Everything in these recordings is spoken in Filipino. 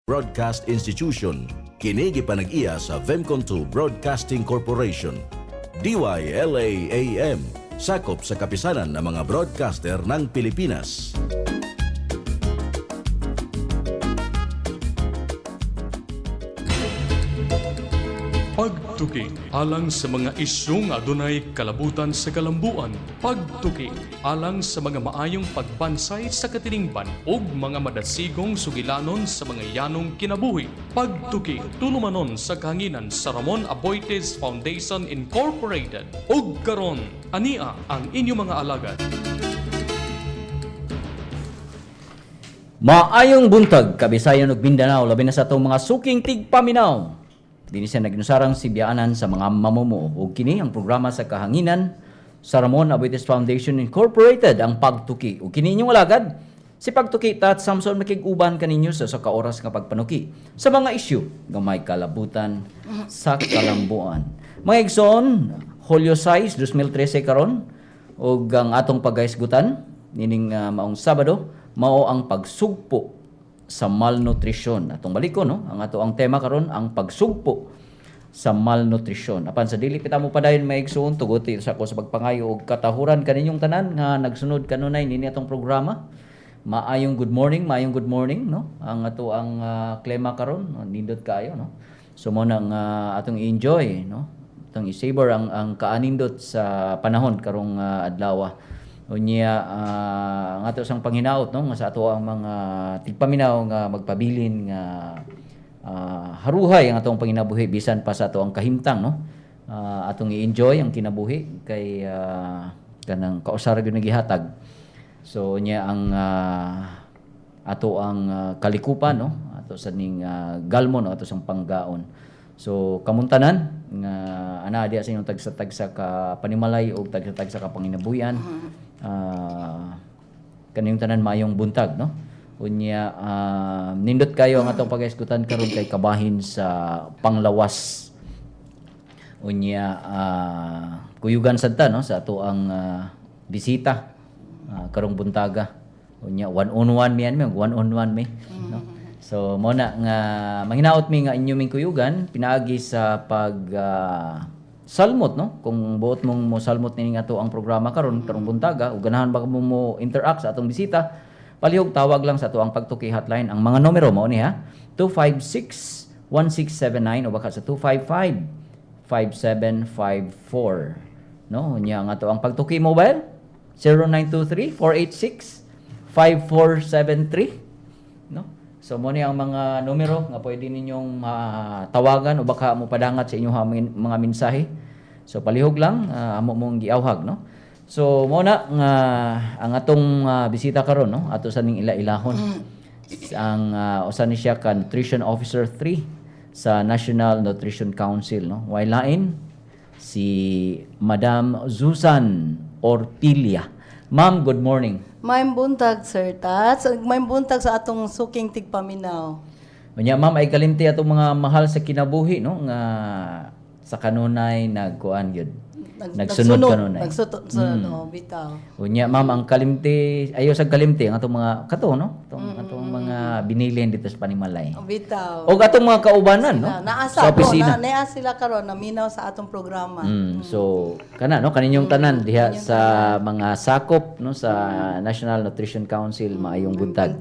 Broadcast Institution. Kini gipanag-iya sa Vemconto Broadcasting Corporation. DYLA-AM. Sakop sa kapisanan ng mga broadcaster ng Pilipinas. Pagtuki alang sa mga isyong adunay kalabutan sa kalambuan. Pagtuki alang sa mga maayong pagbansay sa katilingban ug mga madasigong sugilanon sa mga yanong kinabuhi. Pagtuki tulumanon sa kahanginan sa Ramon Aboitiz Foundation Incorporated. Ug karon ania ang inyong mga alagad. Maayong buntag, Kabisayan ug Mindanao, labi na sa atong mga suking tigpaminaw. Dini siya naginusarang sibyaanan sa mga mamumuo. O kini ang programa sa kahanginan sa Ramon Aboitiz Foundation Incorporated, ang Pagtuki. O kini inyong alagad, si Pagtuki Tat Samson makiguban kaninyo sa kaoras nga pagpanuki sa mga isyu nga may kalabutan sa kalambuan. Mga igsoon, Hulyo 6, 2013 karon, o ang atong pagaisgutan, nining maong Sabado, mao ang pagsugpo sa malnutrisyon. Atong baliko, no? Ang ato ang tema karon ang pagsugpo sa malnutrisyon. Apan sa dili kita mo padayon maigsoon tuguti sa ako sa pagpangayo og katahuran kaninyong tanan nga nagsunod kanunay nini atong programa. Maayong good morning, no? Ang ato ang klema karon, nindot kaayo, no? So mo nang atong enjoy, no? Atong i-savor ang kaanindot sa panahon karong adlaw. Unya ang ato sang panghinaot, no, nga sa ato ang mga tigpaminaw nga magpabilin nga haruhay ang atong panginabuhi bisan pa sa ato ang kahimtang, no. Atong i-enjoy ang kinabuhi kay kanang kausara gyud nagihatag. So unya ang ato ang kalikupan, no, ato sa ning galmon, no, ato sang panggaon. So kamuntanan nga ana diya sa inyong tagsa-tagsa ka panimalay o tagsa-tagsa ka panginabuhian. Kaniyong tanan mayong buntag, no? Unya nindot kayo ang atong pag-eskutan karon kay kabahin sa panglawas. Unya kuyugan sadta, no, sa ato ang bisita karong buntaga. Unya one-on-one mi, no? So mo na nga manghinaot mi nga inyo ming kuyugan pinaagi sa pag salmot, no? Kung buot mong mo salmot nining ato ang programa karon karong buntaga ug ganahan ba mo interact sa atong bisita, palihog tawag lang sa ato ang Pagtuki hotline. Ang mga numero mao ni ha 256-1679 o baka sa 255-5754, no? Unya ang ato ang Pagtuki mobile 0923-486-5473, no? So mo ni ang mga numero nga pwede ninyong tawagan o baka mo padangat sa inyong mga mensahe. So palihog lang amo mong giawhag, no. So mo na nga ang atong bisita karon, no, ato sa ning ila-ilahon. Ang usa ni siya ka Nutrition Officer 3 sa National Nutrition Council, no. While lain si Madam Susan Ortilia. Ma'am, good morning. Maayong buntag, Sir Tats. Maayong buntag sa atong suking tigpaminaw. Unya ma'am, ay kalimti atong mga mahal sa kinabuhi, no, nga sa kanunay nagkuan gyud. Nagsunod kanunay. Nagsunod, bitaw. Unya ma'am, ang kalimti, ayo sa kalimti ang atong mga kato, no, atong mga binilin dito sa Panimalay. Bitaw. O atong mga kaubanan, no, Naasa sa opisina. naa sila karon naminaw sa atong programa. So kana, no, kaninyong tanan diha sa mga sakop, no, sa National Nutrition Council. Maayong buntag.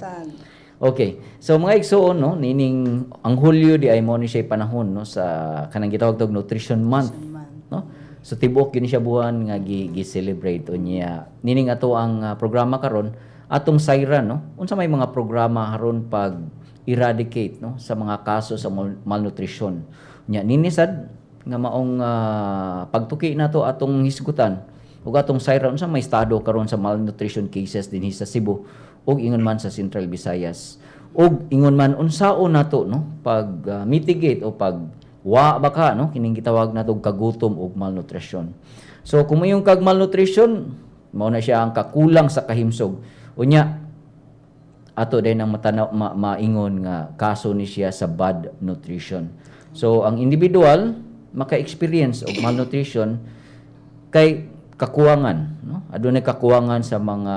Okay. So mga igsoon, no, nining ang Hulyo di ay mo ni siya panahon, no, sa kanang gitawag tog Nutrition Month, no. So tibuok gini siya buwan nga gi-celebrate unya. Nining ato ang programa karon atong sayran, no. Unsa may mga programa haron pag eradicate, no, sa mga kaso sa malnutrition. Unya nini sad nga maong pagtuki nato atong hisgutan ug atong sayran unsa may estado karon sa malnutrition cases dinhi sa Cebu ug ingon man sa Central Visayas. Ug ingon man unsaon nato, no, pag mitigate o pag baka, no, kining gitawag nato kagutom ug malnutrition. So kung mayong kag malnutrition, mao na siya ang kakulang sa kahimsog. Unya ato din ang maingon nga kaso ni siya sa bad nutrition. So ang individual maka-experience og malnutrition kay kakuwangan, no? Adunay kakuwangan sa mga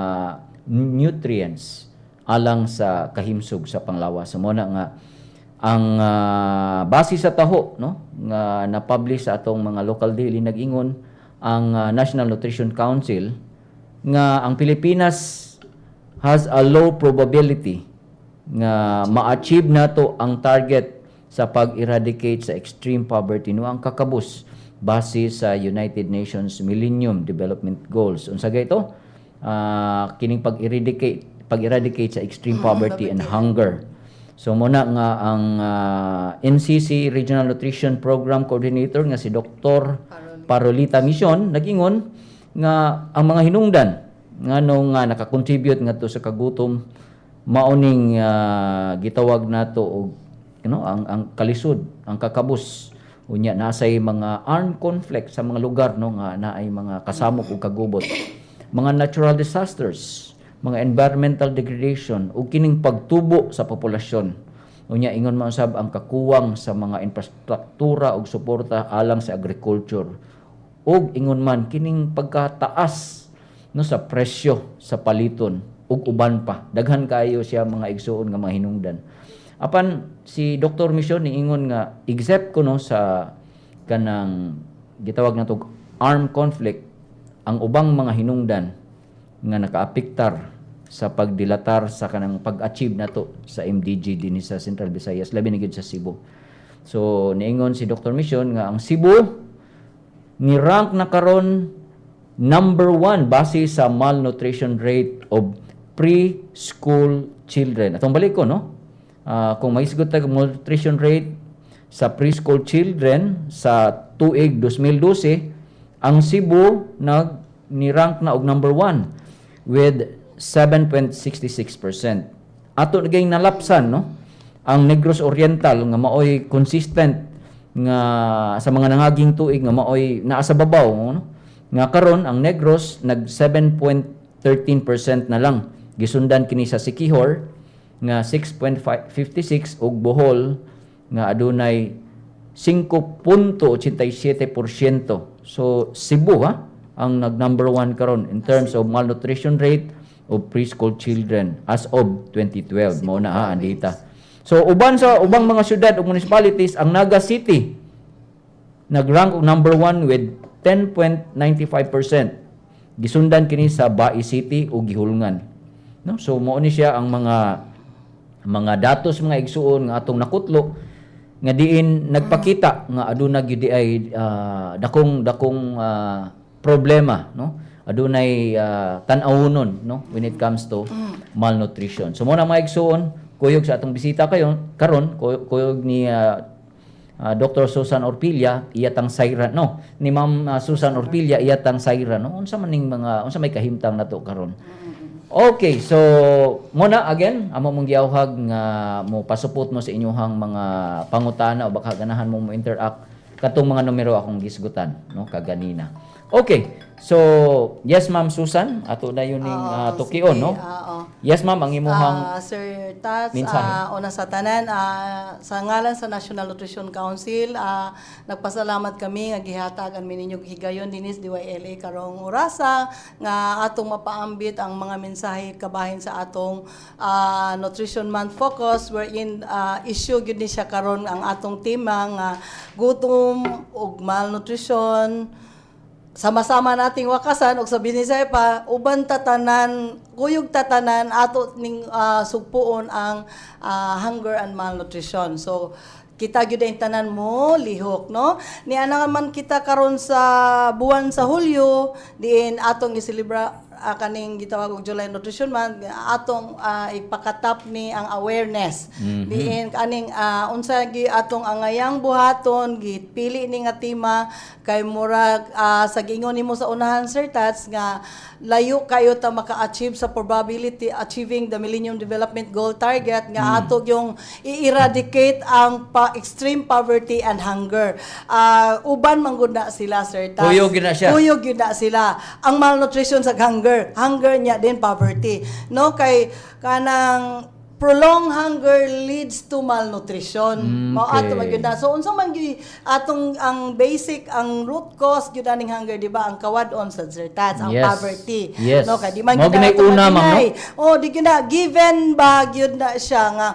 nutrients alang sa kahimsog sa panglawas. So mo na nga ang base sa taho no nga na-publish sa atong mga local daily nag-ingon ang National Nutrition Council nga ang Pilipinas has a low probability nga ma-achieve nato ang target sa pag-eradicate sa extreme poverty no ang kakabus base sa United Nations Millennium Development Goals. Unsa gayto? Kining pag-eradicate sa extreme poverty and hunger. So muna nga ang NCC Regional Nutrition Program Coordinator nga si Dr. Parolita Mission nag-ingon nga ang mga hinungdan ngano nga nakakontribute ngadto sa kagutom maoning gitawag nato og ang kalisod, ang kakabus unya nasay mga armed conflict sa mga lugar no nga naay mga kasamok ug kagubot, mga natural disasters, mga environmental degradation ug kining pagtubo sa populasyon. Unya ingon man usab ang kakuwang sa mga infrastruktura ug suporta alang sa agriculture. Ug ingon man kining pagkataas no sa presyo sa paliton ug uban pa. Daghan kayo siya mga igsuon nga mga hinungdan. Apan si Dr. Mission niingon nga except kuno sa kanang gitawag nato armed conflict, ang ubang mga hinungdan nga nakaapektar sa pagdilatar sa kanang pag-achieve nato sa MDG dinhi sa Central Visayas labi na gyud sa Cebu. So niingon si Dr. Mission nga ang Cebu ni rank na karon number 1 base sa malnutrition rate of preschool children. Atong balik ko no. Kung maisgot tag malnutrition rate sa preschool children sa tuig 2012, ang Cebu ni-rank na og number 1 with 7.66%. Ato naging nalapsan no ang Negros Oriental nga maoy consistent nga sa mga nangaging tuig nga maoy naa sa babaw no. Nga karon ang Negros nag 7.13% na lang. Gisundan kini sa Siquijor nga 6.56 ug Bohol nga adunay 5.87%. So Cebu ang nag number 1 karon in terms of malnutrition rate of preschool children as of 2012 mao na ang data. So uban sa ubang mga syudad ug municipalities ang Naga City nag-rank og number 1 with 10.95%. Gisundan kini sa Bai City ug Gihulngan. No? So mao ni siya ang mga datos mga igsuon nga atong nakutlo nga diin nagpakita nga aduna gyud ay dakong problema no adunay tan-awon no when it comes to malnutrition. So mo na mga igsuon kuyog sa atong bisita karon kuyog ni Dr. Susan Orpilla iyatang sayra no ni Ma'am Susan Orpilla iyatang sayra no unsa may kahimtang nato karon. Okay, so muna again, amo mong giawhag nga mo pasupot mo sa inyong mga pangutana o baka ganahan mo interact katong mga numero akong gisgutan no kaganina. Okay. So, yes Ma'am Susan, ato na yun ning tukion no. Yes Ma'am, ang imuhang Sir Tats, mensahe. una sa tanan, sa ngalan sa National Nutrition Council, nagpasalamat kami nga gihatag ang ninyong higayon dinis DYLA karong orasa nga atong mapaambit ang mga mensahe kabahin sa atong Nutrition Month focus wherein issue gyud ni siya karon ang atong tema nga gutom ug malnutrition. Sama-sama nating wakasan og sa Binisay pa uban tatanan kuyog tatanan ato ning sugpuon ang hunger and malnutrition. So kita gyud ang tanan mo lihok no ni ana man kita karon sa buwan sa Hulyo diin atong giselebra kaning gitawag og July Nutrition Month atong ipakatap ni ang awareness diin kaning unsa gi atong angayang buhaton gipili ni nga tema kay murag sa gingon nimo sa unahan Sir Tats nga layo kayo ta maka-achieve sa probability achieving the Millennium Development Goal target nga ato yung i-eradicate ang extreme poverty and hunger. Uban man gud na sila Sir Tats. Kuyog gyud na siya. Kuyog gyud na sila. Ang malnutrition sa hunger niya din poverty. No kay kanang prolonged hunger leads to malnutrition. Mao ato man gyud na. So unsa man gyud atong ang basic ang root cause gyud aning hunger di ba ang kawadon sa Sir Tats ang poverty. No kay di man gyud una ma'am no. Oh di gyud na given ba gyud na siya nga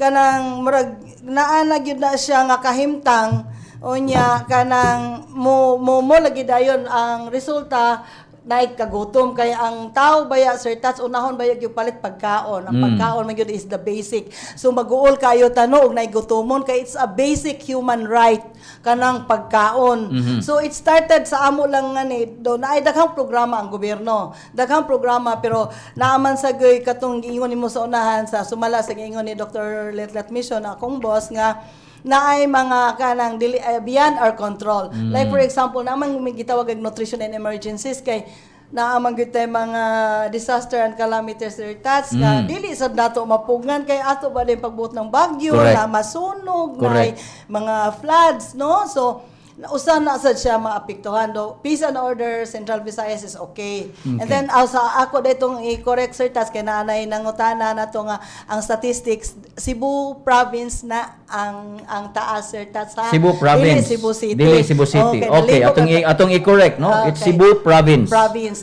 kanang murag naa na gyud na siya nga kahimtang unya kanang mo lagi dayon ang resulta naik kagutom kay ang tao baya Sir Tats unahon baya gyud palit pagkaon ang pagkaon man gyud is the basic so mag-uol kayo tano og naigutomon kay it's a basic human right kanang pagkaon so it started sa amo lang nga ni do naay daghang programa ang gobyerno daghang programa pero naaman sa gay katong giingon nimo sa unahan sa sumala sa giingon ni Dr. Letlet Mission akong boss nga na ay mga kanang beyond our control. Like for example, naman may gitawag og nutrition and emergencies kay naaman gyud tay mga disaster and calamities Sir Tats nga dili sad nato mapugngan kay ato ba din pagbuot ng bagyo na masunog na mga floods no so usa na sad siya maapektuhan do peace and order Central Visayas is okay. And then sa ako ditong i-correct Sir Tats kay naanay nangutana nato nga ang statistics Cebu province na ang taas Sir Tats ha. Cebu province. Dili Cebu City. Okay, atong i-correct no. It's Cebu province.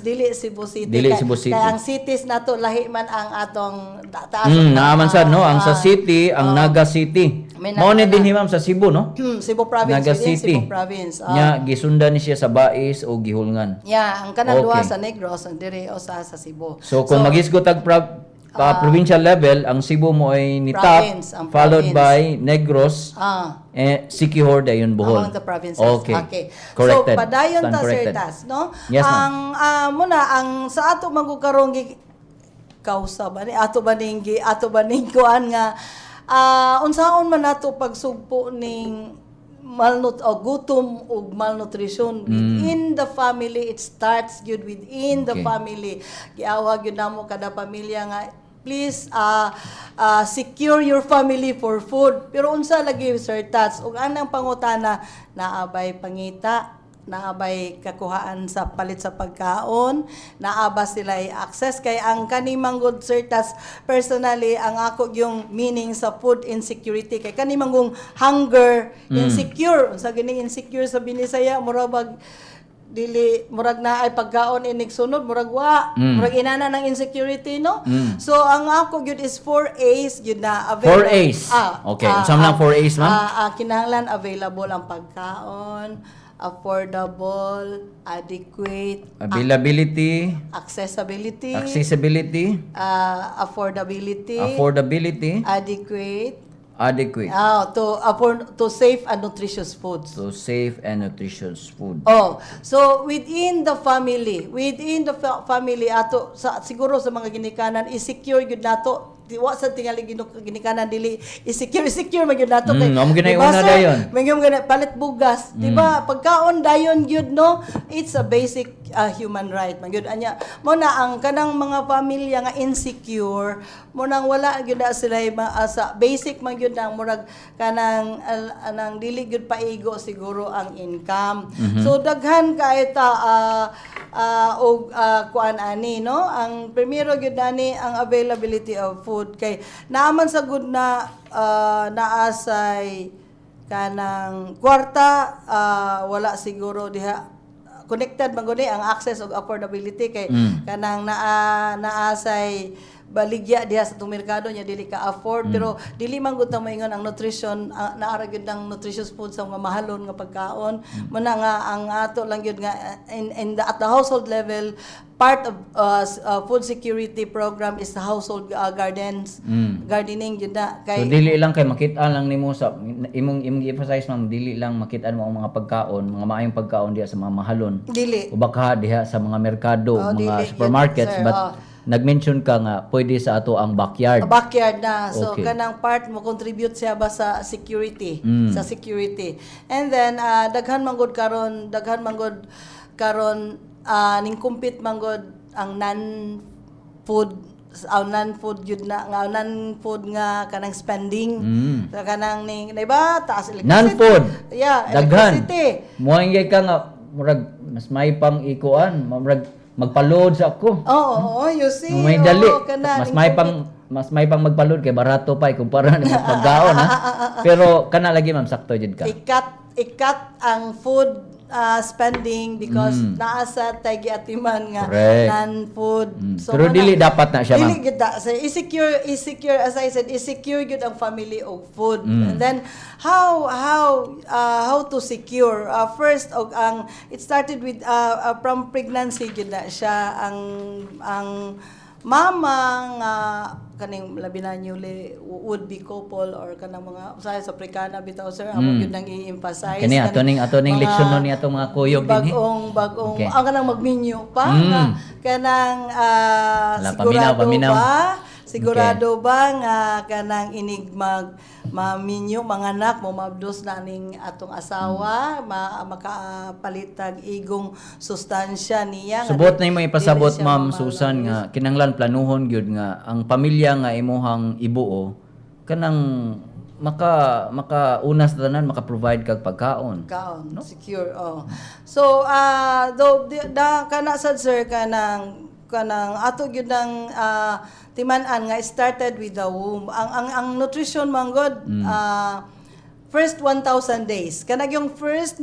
Dili Cebu City. Kay ang cities nato lahi man ang atong taas. Naaman sad no ang sa city ang Naga City. Mao ni din himam sa Cebu no. Cebu province. Naga City. Cebu province. Nya gisundan ni siya sa Bais o gihulngan. Ang kanang duha sa Negros ang diri o sa Cebu. So kung magisgot tag provincial level, ang Cebu mo ay ni top, followed by Negros, Siquijor, dayon Bohol. Among the provinces. Okay. Corrected. So padayon Stand ta Sir corrected. Tas, no? Yes, ang muna sa ato magkukarong kausa ba ni ato baning kuan nga unsaon man nato pagsugpo ning gutom o malnutrition within the family. It starts good within the family. Giawag yun namo kada pamilya nga please secure your family for food. Pero unsa lagi Sir Tats ug anang pangutana naabay pangita, naabay kakuhaan sa palit sa pagkaon, naaba sila access kay ang kanimang good Sir Tats personally ang ako yung meaning sa food insecurity kay kanimang hunger insecure unsa gini insecure sa Binisaya murag dili murag na ay pagkaon inig sunod murag murag inana ng insecurity no so ang ako gyud is 4 A's gyud na available 4 A's okay unsa man 4 A's ma'am kinahanglan available ang pagkaon, affordable, adequate, availability, accessibility, affordability, adequate. To safe and nutritious foods. So safe and nutritious food. So within the family ato siguro sa mga ginikanan i-secure gyud nato wa sa tingali ginikanan dili i-secure man gyud nato kay amo ginay una dayon magyum gana palit bugas di ba pagkaon dayon gyud no it's a basic human right man gyud anya mo na ang kanang mga pamilya nga insecure mo nang wala gyud na sila sa basic man gyud nang murag kanang anang dili gyud paigo siguro ang income so daghan kay ta og kuan ani no ang primero gyud ani ang availability of food kay naaman sa good na naasay kanang kwarta wala siguro diha connected man gud ang access ug affordability kay kanang naasay baligya diha sa itong merkado niya dili ka afford pero dili man gud ta moingon ang nutrition naara gyud ang nutritious food sa mga mahalon nga pagkaon mo na nga ang ato lang gyud nga at the household level part of food security program is the household gardening gyud na kay so dili lang kay makita lang nimo sa imong emphasize ma'am dili lang makita mo ang mga pagkaon mga maayong pagkaon diha sa mga mahalon dili o baka diha sa mga merkado mga dili, supermarkets sir, but nag-mention ka nga pwede sa ato ang backyard na so kanang part mo contribute siya ba sa security and then daghan man gud karon ning compete man gud ang non-food yun na nga non-food nga kanang spending sa kanang ning diba taas electricity non-food daghan moangay ka nga murag mas may pang ikuan murag magpaload sa ako. You see. May dali. Mas may pang magpaload kay barato pa kumpara ni pagkaon ha. Pero kana lagi ma'am sakto jud ka. Ikat ang food spending because naa sa tay giatiman nga Correct. non-food. Pero dili dapat na siya, ma'am. Dili gid na. So, i-secure as I said, i-secure gid ang family og food. And then how to secure? First ang it started with from pregnancy gid na siya ang mama nga kaning labi na newly would-be couple or kanang mga sa Africana bitaw sir amo gyud nang i-emphasize Kani atoning leksyon no ni atong mga kuyog dinhi. bagong Okay. ang kanang mag-menu pa nga kanang paminaw. sigurado ba nga kanang inig maminyo mga anak mo mabdos na ning atong asawa makapalitag igong sustansya niya nga Subot na mo ipasabot dili siya Ma'am mamalnourished. Susan nga kinanglan planuhon gyud nga ang pamilya nga imuhang ibuo kanang maka unas tanan maka-provide kag pagkaon. Kaon, secure. So though kana sad sir kanang ato gyud nang timan-an nga started with the womb. Ang nutrition manggod first 1,000 days. Kanang yung first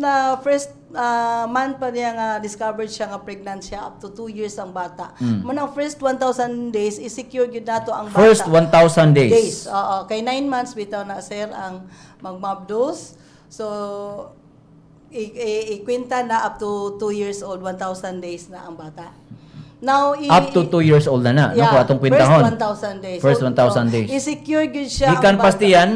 month pa niya nga discovered siya nga pregnant siya up to 2 years ang bata. Munang first 1,000 days i-secure gyud nato ang bata. First 1,000 days. Oo, kay 9 months bitaw na sir ang magmabdos. So ikwenta na up to 2 years old, 1,000 days na ang bata. Now, Up to 2 years old na no ko atong kwentahon. First 1,000 days. First 1,000 days. I-secure gyud siya Gikan ang bata. pastiyan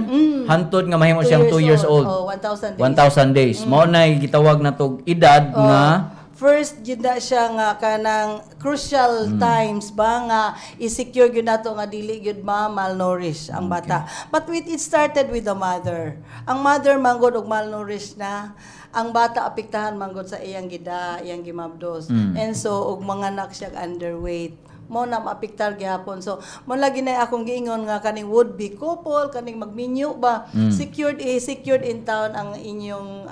hantod nga mahimo siyang 2 years old. 1,000 days. 1,000 days. Mao nay gitawag na tog edad nga First gyud na siya nga kanang crucial times ba nga i-secure gyud nato nga dili gyud malnourished ang bata. But it started with the mother. Ang mother manggod og malnourished na, ang bata apektahan manggod sa iyang iyang gimabdos. And so og mga anak siya underweight. Mo na maapektar gyapon. So mo lagi na akong giingon nga kaning would be couple kaning magminyo ba secured in town ang inyong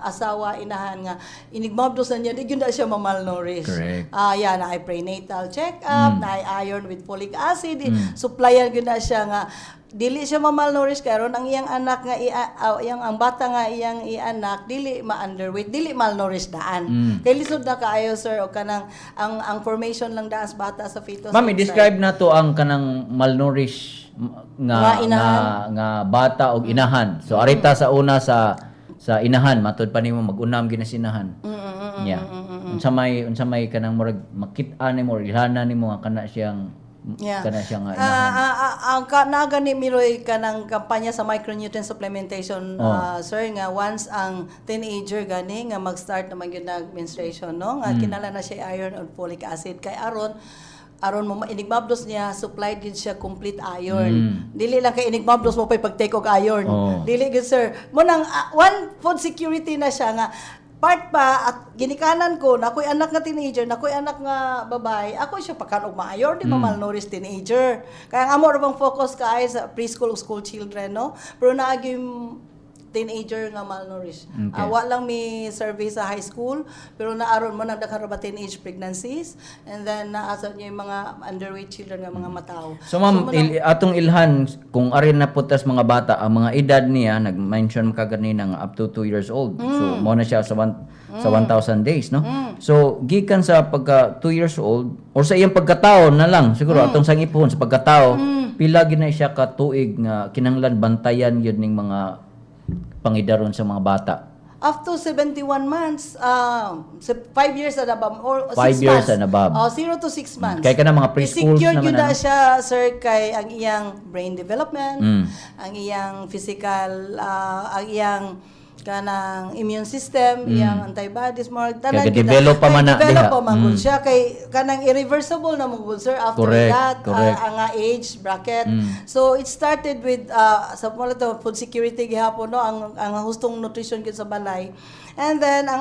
asawa inahan nga inigmabdos na niya di gyud na siya mamalnourished. Correct. Yan na ay prenatal check up, na ay iron with folic acid, supplyan gyud na siya nga dili siya mamalnourished karon ang iyang anak nga ang bata nga iyang ianak dili ma-underweight, dili malnourished daan. Kay lisod na kaayo sir o kanang ang formation lang daan sa bata sa fetus. Mami, describe na to ang kanang malnourished nga bata og inahan. So arita sa una sa inahan matud pa nimo mag-unam ginasinahan. Yeah. Unsa may kanang murag makit-an nimo or ilhana nimo nga kana siyang kana siyang inahan. Ang nagani miroy kanang kampanya sa micronutrient supplementation sir nga once ang teenager gani nga mag-start na gyud nag menstruation no nga kinala na siya iron or folic acid kay aron mo inigmabdos niya supplied gid siya complete iron. Dili lang kay inigmabdos mo pay pag-take og iron. Dili gid sir. Mo nang one food security na siya nga part pa at ginikanan ko na ako'y anak nga teenager, na ako'y anak nga babae, ako siya pagkan og maayor di malnourished teenager. Kaya ang amo ra bang focus kaay sa preschool o school children no. Pero naagi teenager nga malnourished. Wa lang mi survey sa high school pero naaron mo nagdakhan ba teenage pregnancies and then naasa niya yung mga underweight children nga mga mataw. So ma'am, atong ilhan kung ari na putas mga bata ang mga edad niya nag-mention kaganina nga up to 2 years old. So mo na siya sa 1,000 days no. So gikan sa pagka 2 years old or sa iyang pagkatao na lang siguro atong sang ipon sa pagkatao pila gid na siya ka tuig nga kinahanglan bantayan yun ning mga pangidaron sa mga bata. Up to 71 months, 5 years and above, or 6 5 years months. and above. 0 to 6 months. Kaya ka na mga preschools I-secure naman yun na siya, sir, kay ang iyang brain development, ang iyang physical, ang iyang kanang immune system, iyang antibodies, more tanan Kaya develop pa man na develop diha. pa man gud siya kay kanang irreversible na mo gud sir after Correct, that correct. ang age bracket. So it started with sa pala to food security gihapon no ang hustong nutrition gud sa balay. And then ang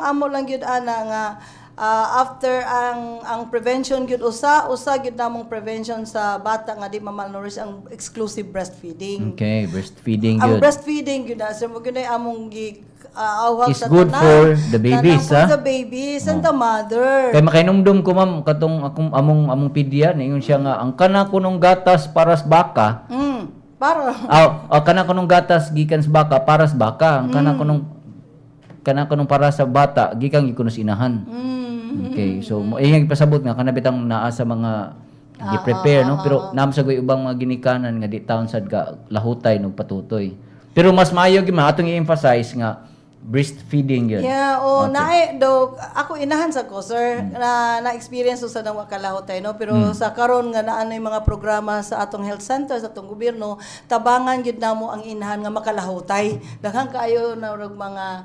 amo lang gud ana nga after ang prevention gyud usa gyud namong prevention sa bata nga di mamalnourished ang exclusive breastfeeding. Okay, breastfeeding Ang good. breastfeeding gyud sa mo gyud among awag It's sa good tanan. for the babies, For ha? the babies and the mother. Kay makainomdom ko ma'am katong akong among pedya ningon siya nga ang kana kunong gatas para sa baka. Para Kana kunong gatas gikan sa baka para sa baka. Ang kana kunong kanang kanong para sa bata gikan gikunos inahan. Okay, so iyang ipasabot nga kana bitang naa sa mga gi-prepare no, pero naam sa ubang mga ginikanan nga di taon sad ka lahutay ug patutoy. Pero mas maayo gyud man atong i-emphasize nga breastfeeding yun. Yeah, ako inahan sa ko, sir, na-experience sa nang wakalahotay, no? Pero sa karon nga naanay mga programa sa atong health center, sa atong gobyerno, tabangan yun na mo ang inahan nga makalahotay. Daghang kaayo na mga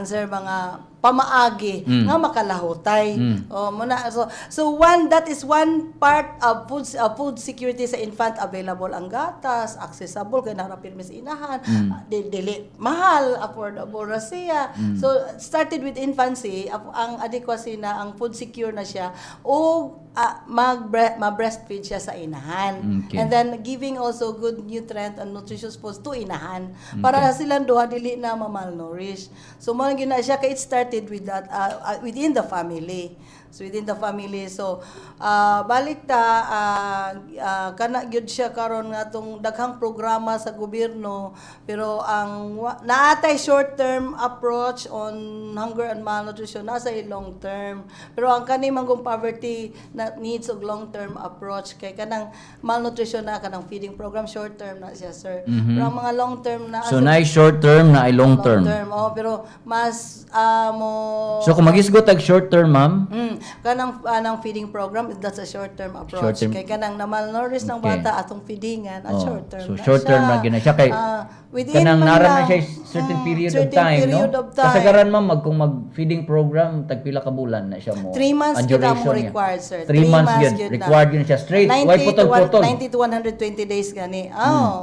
sir, mga pamaagi nga makalahotay. That is one part of food security sa infant. Available ang gatas, accessible kay narapir mis inahan, dili mahal, affordable ra siya. So started with infancy, ang adequacy na ang food secure na siya o ma-breastfeed siya sa inahan. Okay. And then giving also good nutrient and nutritious foods to inahan para silang duha dili na ma-malnourish. So mo gina siya kay it started with that within the family. So balik kana gyud siya karon nga tong daghang programa sa gobyerno, pero ang naatay short term approach on hunger and malnutrition, nasa long term. Pero ang kani manggong poverty na needs og long term approach kay kanang malnutrition na kanang feeding program short term na siya, sir. Pero ang mga long term na So na short term na ay long term. Pero mas So kung magisgot ag short term, ma'am, kanang feeding program, that's a short-term approach. Short-term. Kay kanang na-malnourish ng bata atong feedingan, at short-term so na short-term siya. na gina siya kay kanang naran na siya certain period of time, no? Kasagaran ma'am kung mag-feeding program tagpila ka bulan na siya mo. 3 months ang yun na mo duration niya. required, sir. 3 months yun. Required yun siya. Straight. Why putol-putol? 90 to 120 days gani.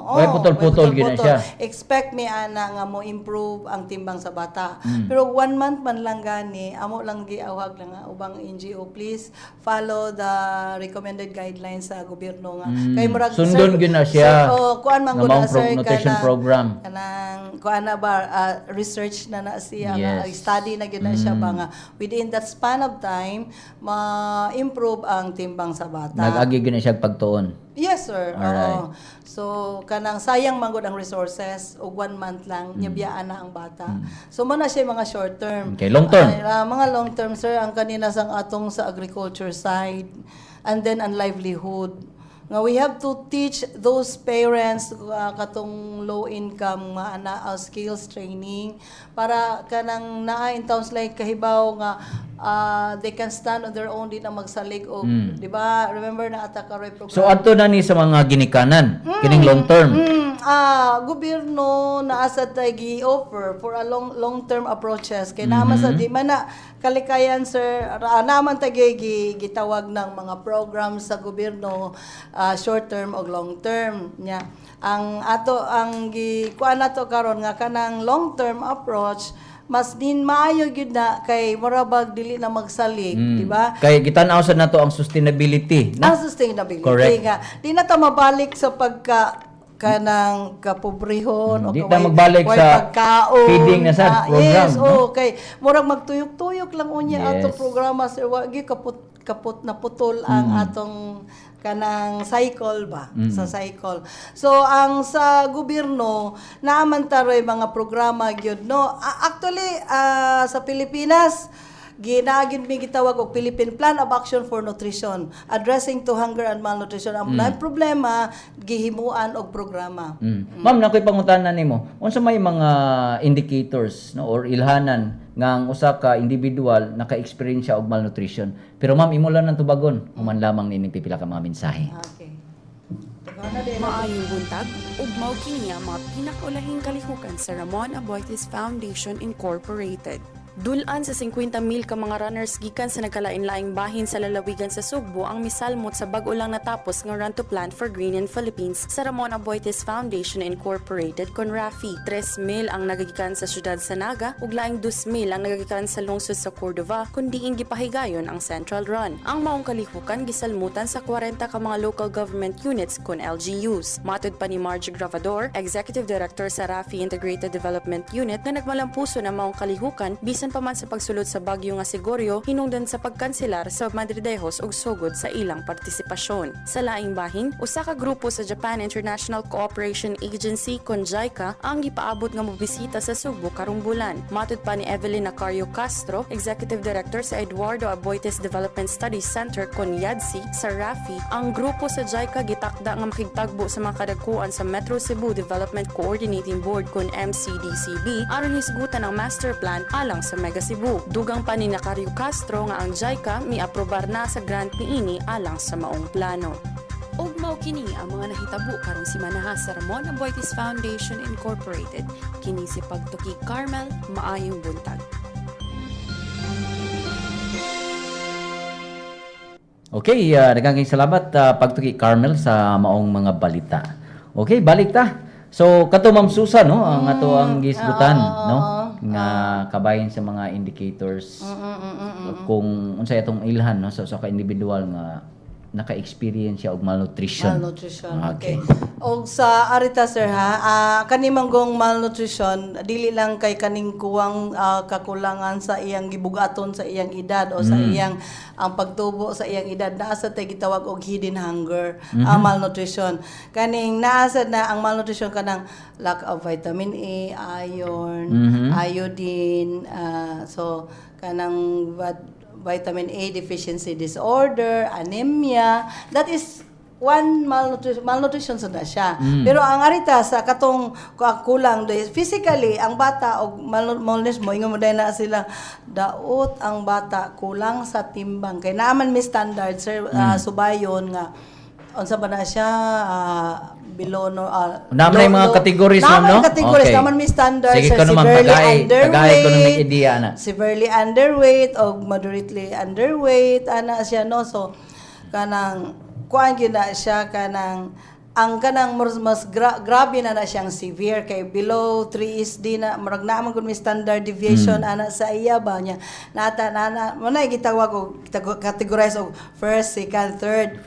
Why putol-putol gina siya. Expect me ana nga mo improve ang timbang sa bata. Pero 1 month man lang gani, amo lang giawhag lang ubang NGO, please follow the recommended guidelines sa gobyerno nga. Kay murag sundon gyud na siya. Kuan man gud na sir nutrition program. Kanang kuan na ba research na siya nga Yes. study na gyud na siya ba nga within that span of time ma-improve ang timbang sa bata. Nag-agi gyud na siya pagtuon. Yes, sir. Alright. So, kanang sayang manggod ang resources o 1 month lang, nyabiyaan na ang bata. So, muna siya mga short term. Okay, long term. Mga long term, sir, ang kanina sang atong sa agriculture side, and then ang livelihood. Nga we have to teach those parents katong low income nga ana skills training para kanang naa in towns like kahibaw nga they can stand on their own di na magsalig og di ba remember na ata karoy program. So adto na ni sa mga ginikanan kining long term. Gobyerno na asa tay gi-offer for a long term approaches kay naman sa di man na kalikayan, sir, naman tay gitawag ng mga programs sa gobyerno short term o long term nya. Ang kuan nato karon nga kanang long term approach mas din maayo gyud na kay murabag dili na magsalig, di ba? Kay gitan-aw sad nato ang sustainability, no? Ang sustainability Correct. nga. Di na ta mabalik sa kanang kapobrehon o Di ta magbalik sa pagkaon. feeding na sa program. Yes, no? kay murag magtuyok-tuyok lang unya Yes. atong programa, sir. Wagi kaput na putol ang atong kanang cycle ba sa cycle. So ang sa gobyerno naaman taroy mga programa gyud, no. Actually sa Pilipinas ginagin mi gitawag og Philippine Plan of Action for Nutrition addressing to hunger and malnutrition. Ang problema gihimuan og programa. Ma'am, nakoy pangutanan nimo. Unsa may mga indicators no or ilhanan nga ang usa ka individual naka-experience siya og malnutrition. Pero ma'am, imo lang nang tubagon. Human lamang nini pipila ka mga mensahe. Okay. Maayong buntag, ug mao kini ang mga pinakaulahing kalihukan sa Ramon Aboitiz Foundation Incorporated. Dulan sa 50,000 ka mga runners gikan sa nagkalain-laing bahin sa lalawigan sa Sugbo ang misalmot sa bag-o lang natapos nga Run to Plant for Green in Philippines sa Ramon Aboitiz Foundation Incorporated kon Rafi. 3,000 ang nagagikan sa syudad sa Naga ug laing 2,000 ang nagagikan sa lungsod sa Cordova kundi ing gipahigayon ang Central Run. Ang maong kalihukan gisalmutan sa 40 ka mga local government units kon LGUs. Matud pa ni Margie Gravador, Executive Director sa Rafi Integrated Development Unit, nga nagmalampuso na maong kalihukan bisa bisan pa man sa pagsulod sa bagyo nga siguryo, hinungdan sa pagkanselar sa Madridejos ug sugod sa ilang partisipasyon. Sa laing bahin, usa ka grupo sa Japan International Cooperation Agency kon JICA ang gipaabot nga mobisita sa Subo karong bulan. Matud pa ni Evelyn Nacario Castro, Executive Director sa Eduardo Aboitiz Development Studies Center kon YADSI sa RAFI, ang grupo sa JICA gitakda nga makigtagbo sa mga kadagkuan sa Metro Cebu Development Coordinating Board kon MCDCB aron hisgutan ang master plan alang sa Mega Cebu. Dugang pa ni Nacario Castro nga ang JICA miaprobar na sa grant niini alang sa maong plano. Og mao kini ang mga nahitabo karong simana sa Ramon Aboitiz Foundation Incorporated. Kini si Pagtuki Carmel, maayong buntag. Okay, daghang salamat Pagtuki Carmel sa maong mga balita. Okay, balik ta. So kato Ma'am Susan no, ang ato ang gisgutan no nga kabayin sa mga indicators kung unsay atong ilhan no sa ka individual nga naka-experience siya og malnutrition. Malnutrition. Okay. Og sa arita sir ha, kanimanggong malnutrition dili lang kay kaning kuwang kakulangan sa iyang gibugaton sa iyang edad o sa iyang ang pagtubo sa iyang edad, naa sa tay gitawag og hidden hunger, malnutrition. Kaning naa sad na ang malnutrition kanang lack of vitamin A, iron, iodine, so kanang vitamin A deficiency disorder, anemia, that is one malnutrition sa na siya. Pero ang arita sa katong kulang physically ang bata og malnutrition mo ingon mo dai na sila daot ang bata kulang sa timbang kay naaman mi standard sir subayon nga unsa ba na siya below no naman na yung mga categories no? Categories naman may standard sige, sa severely underweight o moderately underweight ana siya no, so kanang kuan gyud na siya kanang ang kanang mas grabe na siyang severe kay below 3 is di na murag na man kun may standard deviation ana sa iya ba niya nata mo na gitawag og categorize og first, second, third.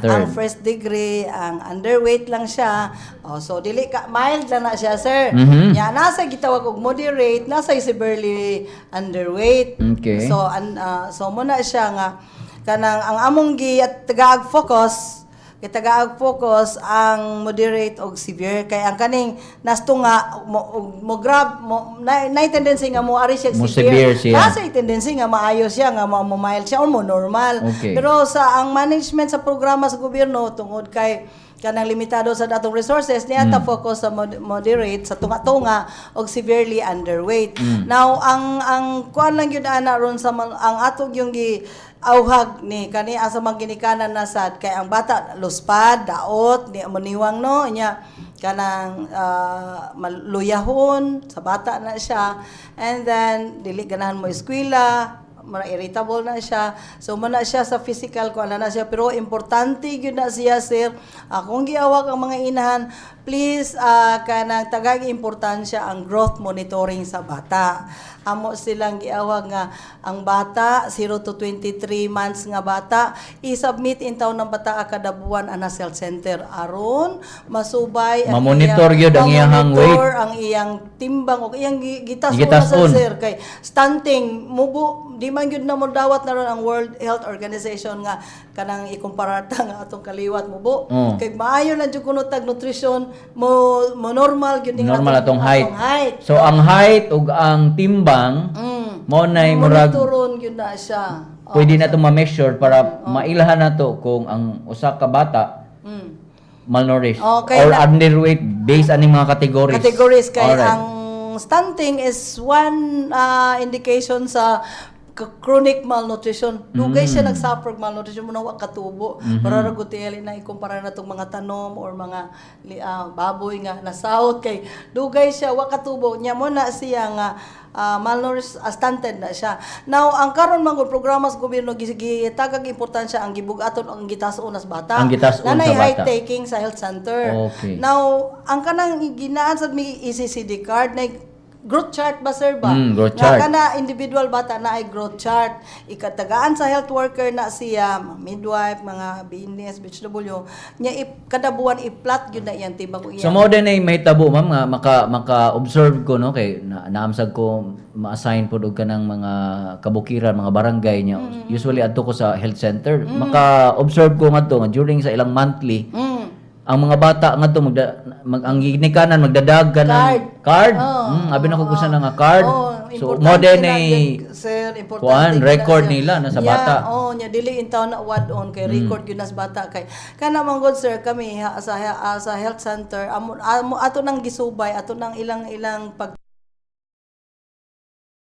Ang first degree ang underweight lang siya. So dili ka mild lang na siya sir. Nya nasa gitawag og moderate, nasa severely underweight. Okay. So so mo na siya nga kanang ang among tagaag focus ang moderate og severe kay ang kaning nasto nga mo grab mo na tendency nga mo ari siya severe nasa tendency nga maayo siya nga mo mild siya or mo normal. Pero sa ang management sa programa sa gobyerno tungod kay kanang limitado sa datong resources niya ta focus sa moderate sa tunga-tunga og severely underweight. Now ang kuan lang gyud ana ron sa ang atog yung auhag ni kani asa man ginikanan na sad kay ang bata luspad daot ni maniwang no nya kanang maluyahon sa bata na siya and then dili ganahan mo eskwela irritable na siya. So muna siya sa physical ko na siya pero importante gyud na siya sir. Kung giawag ang mga inahan, please kanang tagag importansya ang growth monitoring sa bata. Amo silang giawag nga ang bata 0 to 23 months nga bata i-submit in taon ng bata kada buwan ana health center aron masubay ang monitor gyud ang iyang weight, ang iyang timbang o iyang gitason sir kay stunting mubo di man gyud na mo dawat na ron ang World Health Organization nga kanang ikumpara ta nga atong kaliwat mubo kay maayo na jud kuno tag nutrition mo normal gyud normal atong height. So ang height ug ang timbang mo nay murag monitoron gyud na siya. Pwede na ito ma-measure para mailhan na to kung ang usa ka bata malnourished or underweight based aning mga categories kay ang stunting is one indication sa chronic malnutrition. Dugay siya nagsuffer malnutrition mo na wa katubo. Para ra guteli na ikumpara na tong mga tanom or mga baboy nga nasahot kay dugay siya wa katubo. Nya mo na siya nga malnourished stunted na siya. Now ang karon man programa sa gobyerno gitagag importansya ang gibugaton ang gitason nas bata. Nanay height taking sa health center. Now ang kanang ginaan sa mi ECCD card na growth chart ba sir ba? Growth Nga chart. kana individual bata na ay growth chart. Ikatagaan sa health worker na siya, mga midwife, mga BNS, BHW, nya kada buwan i-plot gyud na iyang tibang iya. So mo din ay mahitabo ma'am nga maka-observe ko no kay naamsag ko ma-assign pud og kanang mga kabukiran, mga barangay niya. Usually adto ko sa health center. Maka-observe ko ngadto nga during sa ilang monthly ang mga bata ngadto ang ginikanan magdadag ka ng card. Abi na ko gusto na nga card. So mo din ay sir, importante kuan gyud na record siya. nila na sa Yeah, bata. nya dili in town na wad on kay record gyud na sa bata kay kana man gud sir kami sa health center ato nang gisubay ato nang ilang pag